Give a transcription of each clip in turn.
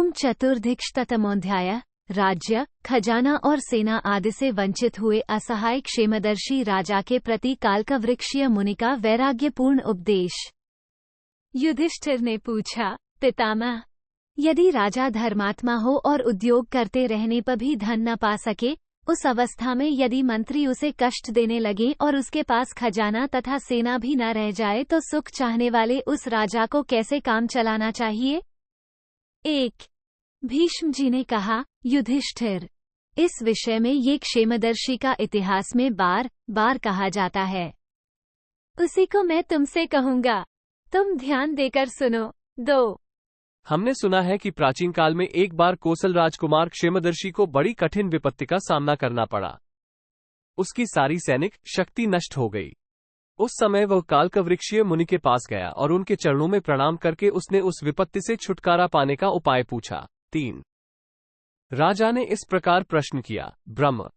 ओम चतुर्धिक्षतमोऽध्याय। राज्य, खजाना और सेना आदि से वंचित हुए असहाय क्षेमदर्शी राजा के प्रति कालकवृक्षीय मुनि का वैराग्यपूर्ण उपदेश। युधिष्ठिर ने पूछा, पितामह, यदि राजा धर्मात्मा हो और उद्योग करते रहने पर भी धन न पा सके, उस अवस्था में यदि मंत्री उसे कष्ट देने लगे और उसके पास खजाना तथा सेना भी न रह जाए, तो सुख चाहने वाले उस राजा को कैसे काम चलाना चाहिए? 1। भीष्म जी ने कहा, युधिष्ठिर, इस विषय में ये क्षेमदर्शी का इतिहास में बार बार कहा जाता है। उसी को मैं तुमसे कहूंगा, तुम ध्यान देकर सुनो। 2। हमने सुना है कि प्राचीन काल में एक बार कोसल राजकुमार क्षेमदर्शी को बड़ी कठिन विपत्ति का सामना करना पड़ा। उसकी सारी सैनिक शक्ति नष्ट हो गई। उस समय वह कालकवृक्षीय मुनि के पास गया और उनके चरणों में प्रणाम करके उसने उस विपत्ति से छुटकारा पाने का उपाय पूछा। 3। राजा ने इस प्रकार प्रश्न किया, ब्रह्म,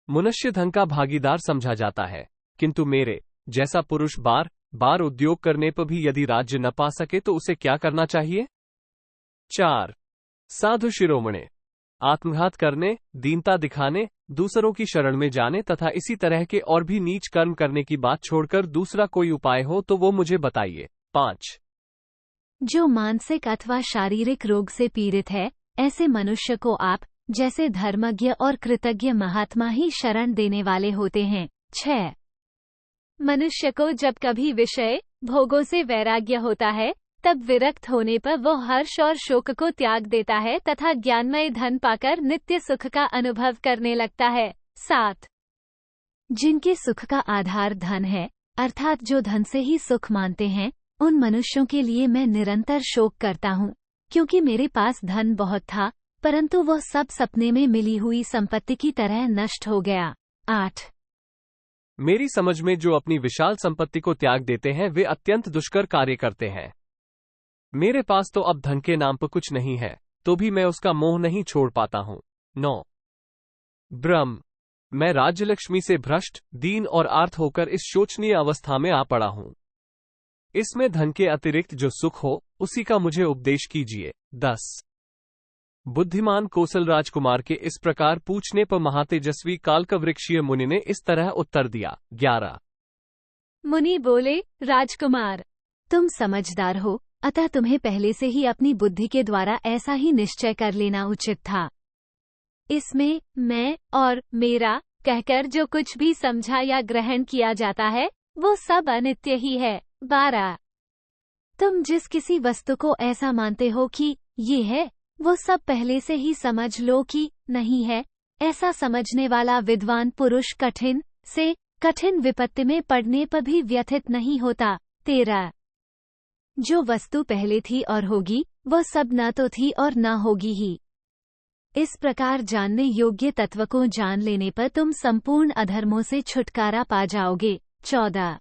मनुष्य धन का भागीदार समझा जाता है, किंतु मेरे जैसा पुरुष बार बार उद्योग करने पर भी यदि राज्य न पा सके तो उसे क्या करना चाहिए? 4। साधु शिरोमणे, आत्मघात करने, दीनता दिखाने, दूसरों की शरण में जाने तथा इसी तरह के और भी नीच कर्म करने की बात छोड़कर दूसरा कोई उपाय हो तो वो मुझे बताइए। 5। जो मानसिक अथवा शारीरिक रोग से पीड़ित है, ऐसे मनुष्य को आप जैसे धर्मज्ञ और कृतज्ञ महात्मा ही शरण देने वाले होते हैं। 6। मनुष्य को जब कभी विषय भोगों से वैराग्य होता है, तब विरक्त होने पर वो हर्ष और शोक को त्याग देता है तथा ज्ञानमय धन पाकर नित्य सुख का अनुभव करने लगता है। 7। जिनके सुख का आधार धन है, अर्थात जो धन से ही सुख मानते हैं, उन मनुष्यों के लिए मैं निरंतर शोक करता हूँ, क्योंकि मेरे पास धन बहुत था, परंतु वह सब सपने में मिली हुई संपत्ति की तरह नष्ट हो गया। 8। मेरी समझ में जो अपनी विशाल संपत्ति को त्याग देते हैं वे अत्यंत दुष्कर कार्य करते हैं। मेरे पास तो अब धन के नाम पर कुछ नहीं है, तो भी मैं उसका मोह नहीं छोड़ पाता हूं। 9। ब्रह्म, मैं राज्यलक्ष्मी से भ्रष्ट, दीन और आर्त होकर इस शोचनीय अवस्था में आ पड़ा हूं। इसमें धन के अतिरिक्त जो सुख हो उसी का मुझे उपदेश कीजिए। 10। बुद्धिमान कोसल राजकुमार के इस प्रकार पूछने पर महातेजस्वी कालकवृक्षीय मुनि ने इस तरह उत्तर दिया। 11। मुनि बोले, राजकुमार, तुम समझदार हो, अतः तुम्हें पहले से ही अपनी बुद्धि के द्वारा ऐसा ही निश्चय कर लेना उचित था। इसमें मैं और मेरा कहकर जो कुछ भी समझा या ग्रहण किया जाता है, वो सब अनित्य ही है। 12। तुम जिस किसी वस्तु को ऐसा मानते हो कि ये है, वो सब पहले से ही समझ लो कि नहीं है। ऐसा समझने वाला विद्वान पुरुष कठिन से कठिन विपत्ति में पड़ने पर भी व्यथित नहीं होता। 13। जो वस्तु पहले थी और होगी, वह सब न तो थी और न होगी ही। इस प्रकार जानने योग्य तत्व को जान लेने पर तुम संपूर्ण अधर्मों से छुटकारा पा जाओगे। 14।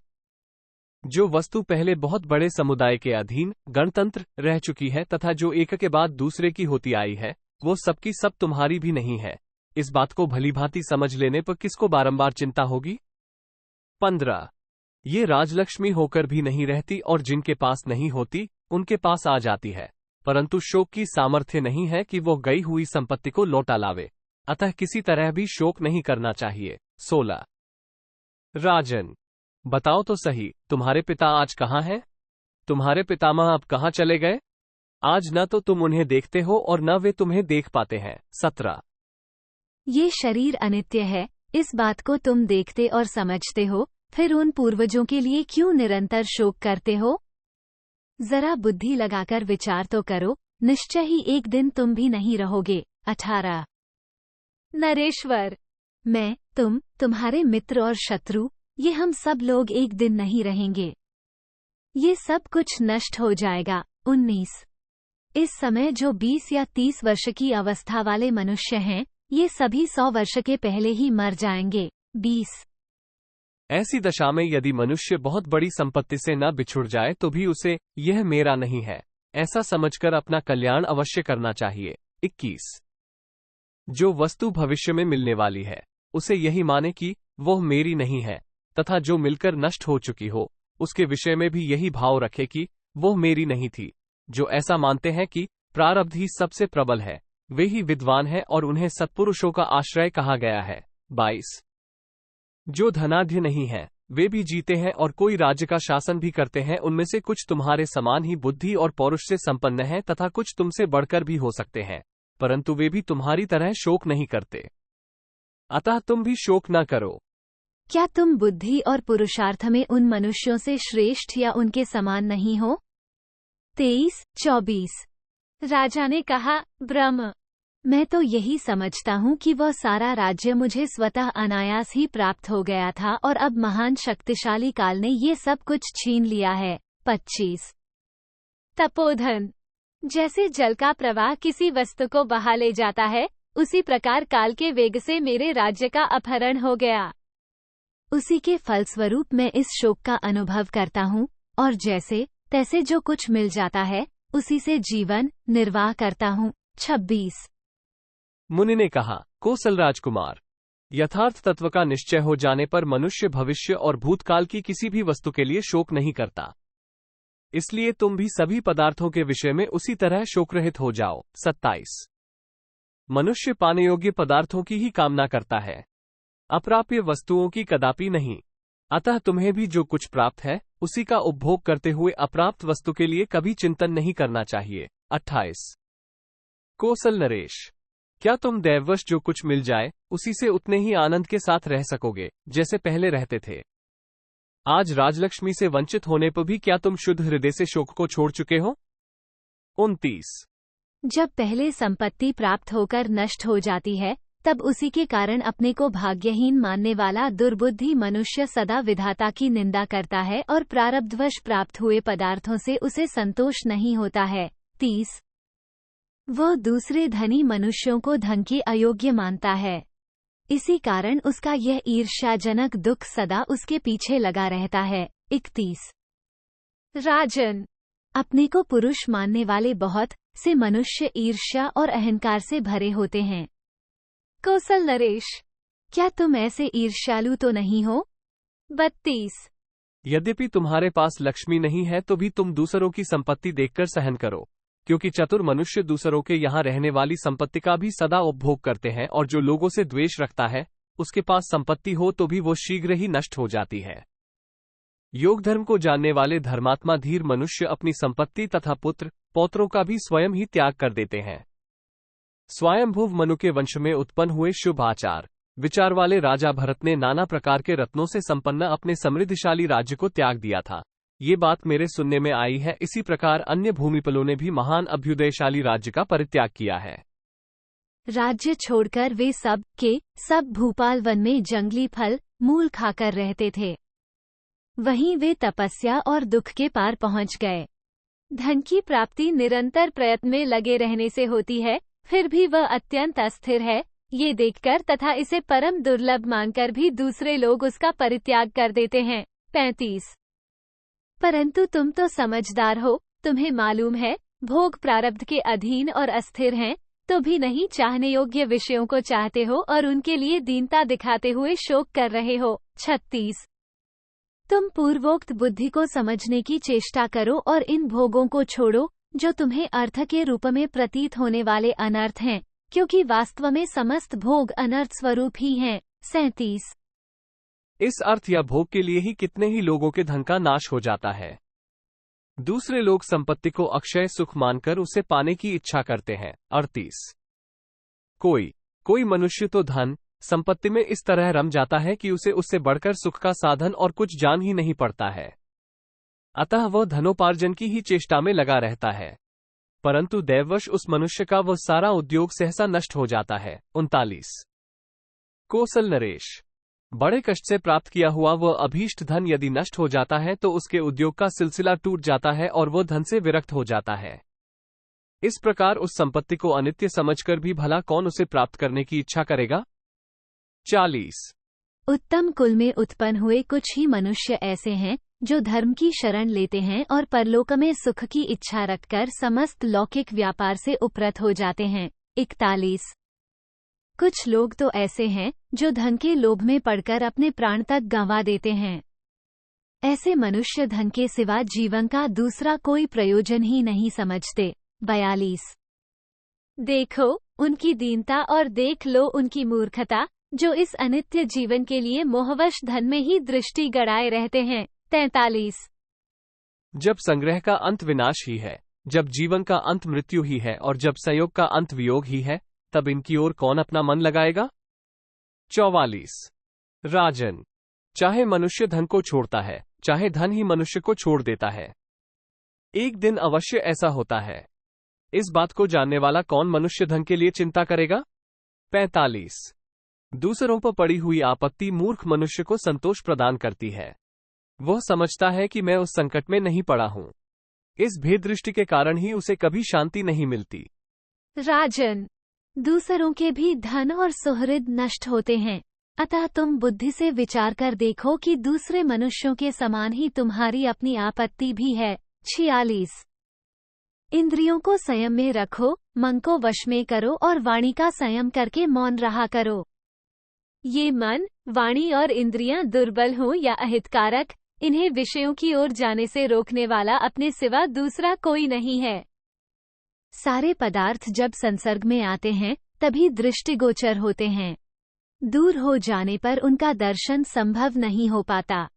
जो वस्तु पहले बहुत बड़े समुदाय के अधीन गणतंत्र रह चुकी है तथा जो एक के बाद दूसरे की होती आई है, वो सबकी सब तुम्हारी भी नहीं है। इस बात को भलीभांति समझ लेने पर किसको बारंबार चिंता होगी? 15। ये राजलक्ष्मी होकर भी नहीं रहती और जिनके पास नहीं होती उनके पास आ जाती है, परंतु शोक की सामर्थ्य नहीं है कि वो गई हुई संपत्ति को लौटा लावे, अतः किसी तरह भी शोक नहीं करना चाहिए। 16। राजन, बताओ तो सही, तुम्हारे पिता आज कहाँ हैं? तुम्हारे पितामह अब कहाँ चले गए? आज न तो तुम उन्हें देखते हो और न वे तुम्हें देख पाते हैं। 17। ये शरीर अनित्य है, इस बात को तुम देखते और समझते हो, फिर उन पूर्वजों के लिए क्यों निरंतर शोक करते हो? जरा बुद्धि लगाकर विचार तो करो, निश्चय ही एक दिन तुम भी नहीं रहोगे। 18। नरेश्वर, मैं, तुम्हारे मित्र और शत्रु, ये हम सब लोग एक दिन नहीं रहेंगे। ये सब कुछ नष्ट हो जाएगा। 19। इस समय जो 20 या 30 वर्ष की अवस्था वाले मनुष्य हैं, ये सभी 100 वर्ष के पहले ही मर जाएंगे। 20। ऐसी दशा में यदि मनुष्य बहुत बड़ी संपत्ति से न बिछुड़ जाए तो भी उसे यह मेरा नहीं है ऐसा समझकर अपना कल्याण अवश्य करना चाहिए। 21। जो वस्तु भविष्य में मिलने वाली है उसे यही माने कि वह मेरी नहीं है, तथा जो मिलकर नष्ट हो चुकी हो उसके विषय में भी यही भाव रखे कि वो मेरी नहीं थी। जो ऐसा मानते हैं कि प्रारब्ध ही सबसे प्रबल है, वे ही विद्वान हैं और उन्हें सत्पुरुषों का आश्रय कहा गया है। 22। जो धनाढ्य नहीं है वे भी जीते हैं और कोई राज्य का शासन भी करते हैं। उनमें से कुछ तुम्हारे समान ही बुद्धि और पौरुष से संपन्न हैं तथा कुछ तुमसे बढ़कर भी हो सकते हैं, परंतु वे भी तुम्हारी तरह शोक नहीं करते। अतः तुम भी शोक न करो। क्या तुम बुद्धि और पुरुषार्थ में उन मनुष्यों से श्रेष्ठ या उनके समान नहीं हो? 23-24। राजा ने कहा, ब्रह्म, मैं तो यही समझता हूँ कि वह सारा राज्य मुझे स्वतः अनायास ही प्राप्त हो गया था और अब महान शक्तिशाली काल ने ये सब कुछ छीन लिया है। 25। तपोधन। जैसे जल का प्रवाह किसी वस्तु को बहा ले जाता है, उसी प्रकार काल के वेग से मेरे राज्य का अपहरण हो गया। उसी के फलस्वरूप मैं इस शोक का अनुभव करता हूँ और जैसे तैसे जो कुछ मिल जाता है उसी से जीवन निर्वाह करता हूँ। 26। मुनि ने कहा, कौशल राजकुमार, यथार्थ तत्व का निश्चय हो जाने पर मनुष्य भविष्य और भूतकाल की किसी भी वस्तु के लिए शोक नहीं करता। इसलिए तुम भी सभी पदार्थों के विषय में उसी तरह शोकरहित हो जाओ। 27। मनुष्य पाने योग्य पदार्थों की ही कामना करता है, अप्राप्य वस्तुओं की कदापि नहीं। अतः तुम्हें भी जो कुछ प्राप्त है उसी का उपभोग करते हुए अप्राप्त वस्तु के लिए कभी चिंतन नहीं करना चाहिए। 28। कौशल नरेश, क्या तुम दैववश जो कुछ मिल जाए उसी से उतने ही आनंद के साथ रह सकोगे जैसे पहले रहते थे? आज राजलक्ष्मी से वंचित होने पर भी क्या तुम शुद्ध हृदय से शोक को छोड़ चुके हो? 29। जब पहले संपत्ति प्राप्त होकर नष्ट हो जाती है तब उसी के कारण अपने को भाग्यहीन मानने वाला दुर्बुद्धि मनुष्य सदा विधाता की निंदा करता है और प्रारब्धवश प्राप्त हुए पदार्थों से उसे संतोष नहीं होता है। 30। वह दूसरे धनी मनुष्यों को धन के अयोग्य मानता है, इसी कारण उसका यह ईर्ष्याजनक दुख सदा उसके पीछे लगा रहता है। 31। राजन, अपने को पुरुष मानने वाले बहुत से मनुष्य ईर्ष्या और अहंकार से भरे होते हैं। कौशल नरेश, क्या तुम ऐसे ईर्ष्यालु तो नहीं हो? 32। यद्यपि तुम्हारे पास लक्ष्मी नहीं है तो भी तुम दूसरों की संपत्ति देखकर सहन करो, क्योंकि चतुर मनुष्य दूसरों के यहाँ रहने वाली संपत्ति का भी सदा उपभोग करते हैं और जो लोगों से द्वेष रखता है उसके पास संपत्ति हो तो भी वो शीघ्र ही नष्ट हो जाती है। योग धर्म को जानने वाले धर्मात्मा धीर मनुष्य अपनी संपत्ति तथा पुत्र पौत्रों का भी स्वयं ही त्याग कर देते हैं। स्वयंभुव मनु के वंश में उत्पन्न हुए शुभ आचार विचार वाले राजा भरत ने नाना प्रकार के रत्नों से संपन्न अपने समृद्धशाली राज्य को त्याग दिया था। ये बात मेरे सुनने में आई है। इसी प्रकार अन्य भूमिपलों ने भी महान अभ्युदयशाली राज्य का परित्याग किया है। राज्य छोड़कर वे सब के सब भूपाल वन में जंगली फल मूल खाकर रहते थे। वहीं वे तपस्या और दुख के पार पहुंच गए। धन की प्राप्ति निरंतर प्रयत्न में लगे रहने से होती है, फिर भी वह अत्यंत अस्थिर है, ये देखकर तथा इसे परम दुर्लभ मानकर भी दूसरे लोग उसका परित्याग कर देते हैं। 35। परंतु तुम तो समझदार हो, तुम्हें मालूम है भोग प्रारब्ध के अधीन और अस्थिर हैं, तो भी नहीं चाहने योग्य विषयों को चाहते हो और उनके लिए दीनता दिखाते हुए शोक कर रहे हो। 36। तुम पूर्वोक्त बुद्धि को समझने की चेष्टा करो और इन भोगों को छोड़ो जो तुम्हें अर्थ के रूप में प्रतीत होने वाले अनर्थ हैं, क्योंकि वास्तव में समस्त भोग अनर्थ स्वरूप ही हैं। 37। इस अर्थ या भोग के लिए ही कितने ही लोगों के धन का नाश हो जाता है। दूसरे लोग संपत्ति को अक्षय सुख मानकर उसे पाने की इच्छा करते हैं। 38। कोई मनुष्य तो धन संपत्ति में इस तरह रम जाता है कि उसे उससे बढ़कर सुख का साधन और कुछ जान ही नहीं पड़ता है, अतः वह धनोपार्जन की ही चेष्टा में लगा रहता है, परंतु दैववश उस मनुष्य का वह सारा उद्योग सहसा नष्ट हो जाता है। 39। कौशल नरेश, बड़े कष्ट से प्राप्त किया हुआ वह अभीष्ट धन यदि नष्ट हो जाता है तो उसके उद्योग का सिलसिला टूट जाता है और वह धन से विरक्त हो जाता है। इस प्रकार उस संपत्ति को अनित्य समझकर भी भला कौन उसे प्राप्त करने की इच्छा करेगा। 40। उत्तम कुल में उत्पन्न हुए कुछ ही मनुष्य ऐसे हैं जो धर्म की शरण लेते हैं और परलोक में सुख की इच्छा रखकर समस्त लौकिक व्यापार से उपरत हो जाते हैं। 41। कुछ लोग तो ऐसे हैं जो धन के लोभ में पड़कर अपने प्राण तक गंवा देते हैं। ऐसे मनुष्य धन के सिवा जीवन का दूसरा कोई प्रयोजन ही नहीं समझते। 42। देखो उनकी दीनता और देख लो उनकी मूर्खता, जो इस अनित्य जीवन के लिए मोहवश धन में ही दृष्टि गड़ाए रहते हैं। 43। जब संग्रह का अंत विनाश ही है, जब जीवन का अंत मृत्यु ही है और जब संयोग का अंत वियोग ही है, तब इनकी ओर कौन अपना मन लगाएगा? 44। राजन, चाहे मनुष्य धन को छोड़ता है, चाहे धन ही मनुष्य को छोड़ देता है। एक दिन अवश्य ऐसा होता है। इस बात को जानने वाला कौन मनुष्य धन के लिए चिंता करेगा? 45। दूसरों पर पड़ी हुई आपत्ति मूर्ख मनुष्य को संतोष प्रदान करती है। वह समझता है कि मैं उस संकट में नहीं पड़ा हूं। इस भेद दृष्टि के कारण ही उसे कभी शांति नहीं मिलती। राजन, दूसरों के भी धन और सुहृद नष्ट होते हैं, अतः तुम बुद्धि से विचार कर देखो कि दूसरे मनुष्यों के समान ही तुम्हारी अपनी आपत्ति भी है। 46। इंद्रियों को संयम में रखो, मन को वश में करो और वाणी का संयम करके मौन रहा करो। ये मन, वाणी और इंद्रियां दुर्बल हों या अहितकारक, इन्हें विषयों की ओर जाने से रोकने वाला अपने सिवा दूसरा कोई नहीं है। सारे पदार्थ जब संसर्ग में आते हैं तभी दृष्टिगोचर होते हैं। दूर हो जाने पर उनका दर्शन संभव नहीं हो पाता।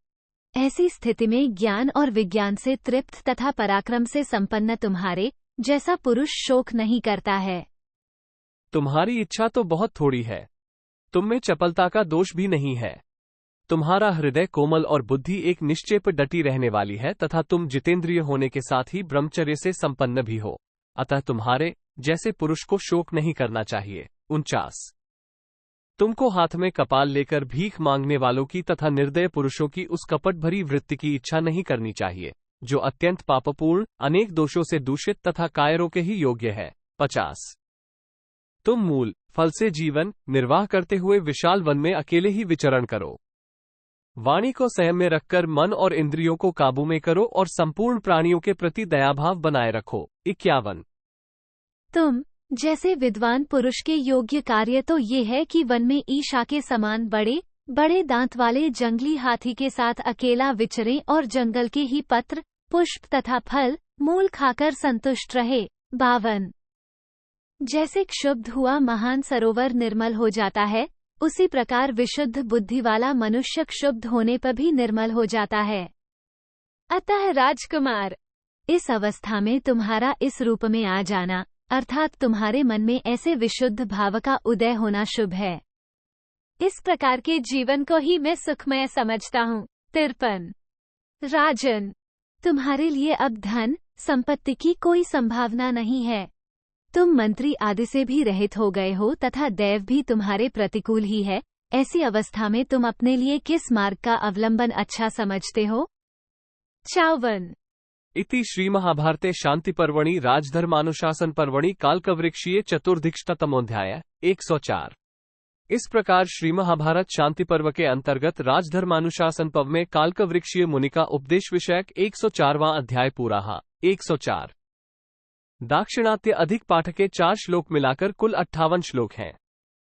ऐसी स्थिति में ज्ञान और विज्ञान से तृप्त तथा पराक्रम से संपन्न तुम्हारे जैसा पुरुष शोक नहीं करता है। तुम्हारी इच्छा तो बहुत थोड़ी है, तुम में चपलता का दोष भी नहीं है। तुम्हारा हृदय कोमल और बुद्धि एक निश्चय पर डटी रहने वाली है तथा तुम जितेंद्रिय होने के साथ ही ब्रह्मचर्य से संपन्न भी हो, अतः तुम्हारे जैसे पुरुष को शोक नहीं करना चाहिए। 49। तुमको हाथ में कपाल लेकर भीख मांगने वालों की तथा निर्दय पुरुषों की उस कपट भरी वृत्ति की इच्छा नहीं करनी चाहिए, जो अत्यंत पापपूर्ण, अनेक दोषों से दूषित तथा कायरों के ही योग्य है। 50। तुम मूल फल से जीवन निर्वाह करते हुए विशाल वन में अकेले ही विचरण करो। वाणी को संयम में रखकर मन और इंद्रियों को काबू में करो और संपूर्ण प्राणियों के प्रति दयाभाव बनाए रखो। 51। तुम जैसे विद्वान पुरुष के योग्य कार्य तो ये है कि वन में ईशा के समान बड़े बड़े दांत वाले जंगली हाथी के साथ अकेला विचरें और जंगल के ही पत्र, पुष्प तथा फल मूल खाकर संतुष्ट रहे। 52। जैसे क्षुब्ध हुआ महान सरोवर निर्मल हो जाता है, उसी प्रकार विशुद्ध बुद्धि वाला मनुष्य क्षुब्ध होने पर भी निर्मल हो जाता है। अतः राजकुमार, इस अवस्था में तुम्हारा इस रूप में आ जाना, अर्थात तुम्हारे मन में ऐसे विशुद्ध भाव का उदय होना शुभ है। इस प्रकार के जीवन को ही मैं सुखमय समझता हूँ। 53। राजन, तुम्हारे लिए अब धन संपत्ति की कोई संभावना नहीं है। तुम मंत्री आदि से भी रहित हो गए हो तथा दैव भी तुम्हारे प्रतिकूल ही है। ऐसी अवस्था में तुम अपने लिए किस मार्ग का अवलंबन अच्छा समझते हो? 54। इति श्री महाभारते शांति पर्वणि राजधर्मानुशासन पर्वणि कालकवृक्षीय चतुर्धिष्टतमोऽध्याय 104। इस प्रकार श्री महाभारत शांति पर्व के अंतर्गत राजधर्मानुशासन पर्व में कालकवृक्षीय मुनि का उपदेश विषयक 104वां अध्याय पूरा हुआ। 104। दाक्षिणात्य अधिक पाठ के 4 श्लोक मिलाकर कुल 58 श्लोक हैं।